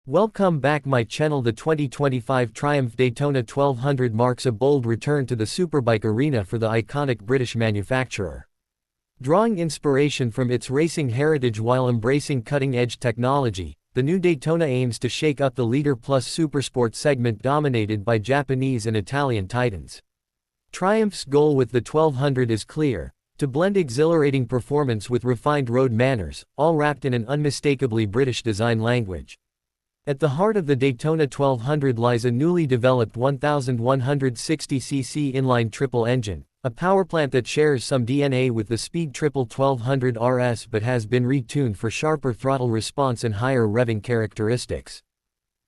Welcome back my channel. The 2025 Triumph Daytona 1200 marks a bold return to the superbike arena for the iconic British manufacturer. Drawing inspiration from its racing heritage while embracing cutting-edge technology, the new Daytona aims to shake up the Leader Plus Supersport segment dominated by Japanese and Italian titans. Triumph's goal with the 1200 is clear: to blend exhilarating performance with refined road manners, all wrapped in an unmistakably British design language. At the heart of the Daytona 1200 lies a newly developed 1160cc inline triple engine, a powerplant that shares some DNA with the Speed Triple 1200 RS but has been retuned for sharper throttle response and higher revving characteristics.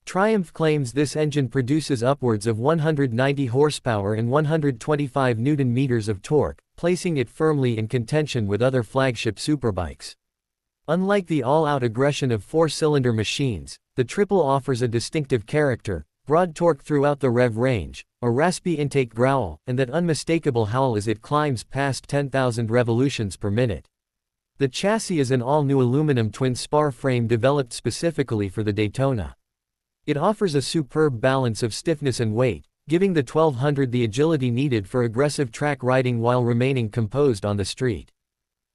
Triumph claims this engine produces upwards of 190 horsepower and 125 Nm of torque, placing it firmly in contention with other flagship superbikes. Unlike the all-out aggression of four-cylinder machines, the triple offers a distinctive character, broad torque throughout the rev range, a raspy intake growl, and that unmistakable howl as it climbs past 10,000 revolutions per minute. The chassis is an all-new aluminum twin-spar frame developed specifically for the Daytona. It offers a superb balance of stiffness and weight, giving the 1200 the agility needed for aggressive track riding while remaining composed on the street.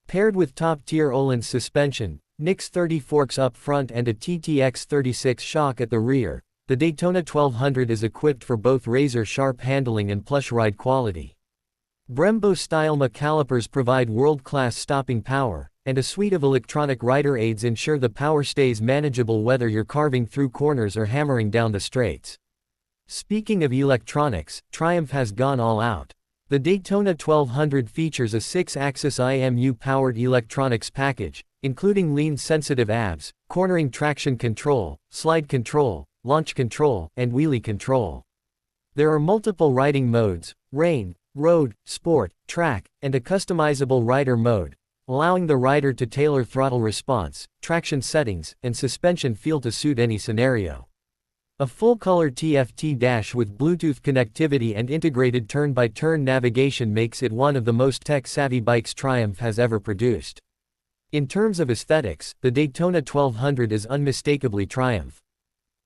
Paired with top-tier Öhlins suspension, Nix 30 forks up front and a TTX 36 shock at the rear, the Daytona 1200 is equipped for both razor-sharp handling and plush ride quality. Brembo-style calipers provide world-class stopping power, and a suite of electronic rider aids ensure the power stays manageable whether you're carving through corners or hammering down the straights. Speaking of electronics, Triumph has gone all out. The Daytona 1200 features a 6-axis IMU-powered electronics package, including lean-sensitive ABS, cornering traction control, slide control, launch control, and wheelie control. There are multiple riding modes: rain, road, sport, track, and a customizable rider mode, allowing the rider to tailor throttle response, traction settings, and suspension feel to suit any scenario. A full-color TFT dash with Bluetooth connectivity and integrated turn-by-turn navigation makes it one of the most tech-savvy bikes Triumph has ever produced. In terms of aesthetics, the Daytona 1200 is unmistakably Triumph.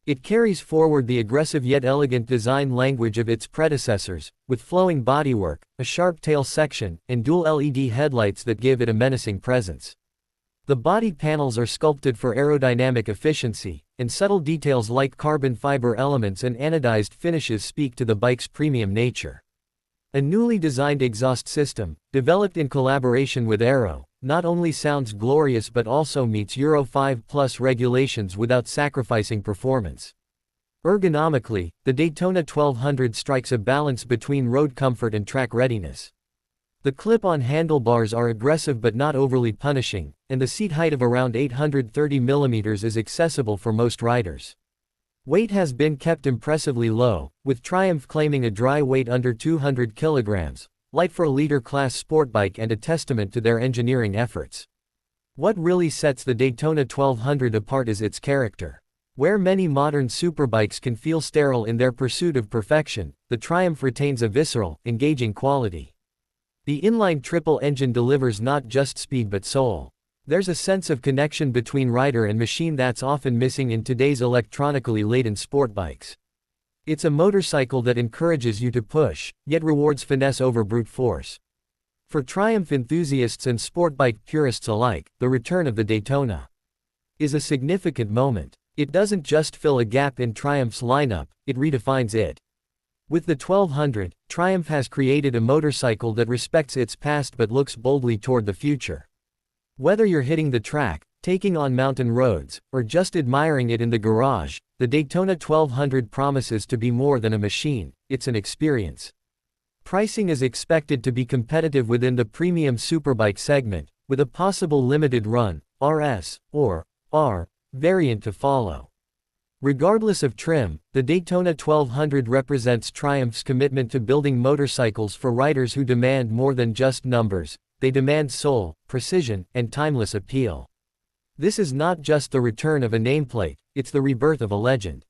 It carries forward the aggressive yet elegant design language of its predecessors, with flowing bodywork, a sharp tail section, and dual LED headlights that give it a menacing presence. The body panels are sculpted for aerodynamic efficiency, and subtle details like carbon fiber elements and anodized finishes speak to the bike's premium nature. A newly designed exhaust system, developed in collaboration with Aero, not only sounds glorious but also meets Euro 5+ regulations without sacrificing performance. Ergonomically, the Daytona 1200 strikes a balance between road comfort and track readiness. The clip-on handlebars are aggressive but not overly punishing, and the seat height of around 830 mm is accessible for most riders. Weight has been kept impressively low, with Triumph claiming a dry weight under 200 kg, light for a leader-class sport bike and a testament to their engineering efforts. What really sets the Daytona 1200 apart is its character. Where many modern superbikes can feel sterile in their pursuit of perfection, the Triumph retains a visceral, engaging quality. The inline triple engine delivers not just speed but soul. There's a sense of connection between rider and machine that's often missing in today's electronically laden sport bikes. It's a motorcycle that encourages you to push, yet rewards finesse over brute force. For Triumph enthusiasts and sport bike purists alike, the return of the Daytona is a significant moment. It doesn't just fill a gap in Triumph's lineup, it redefines it. With the 1200, Triumph has created a motorcycle that respects its past but looks boldly toward the future. Whether you're hitting the track, taking on mountain roads, or just admiring it in the garage, the Daytona 1200 promises to be more than a machine, it's an experience. Pricing is expected to be competitive within the premium superbike segment, with a possible limited run, RS, or R, variant to follow. Regardless of trim, the Daytona 1200 represents Triumph's commitment to building motorcycles for riders who demand more than just numbers. They demand soul, precision, and timeless appeal. This is not just the return of a nameplate, it's the rebirth of a legend.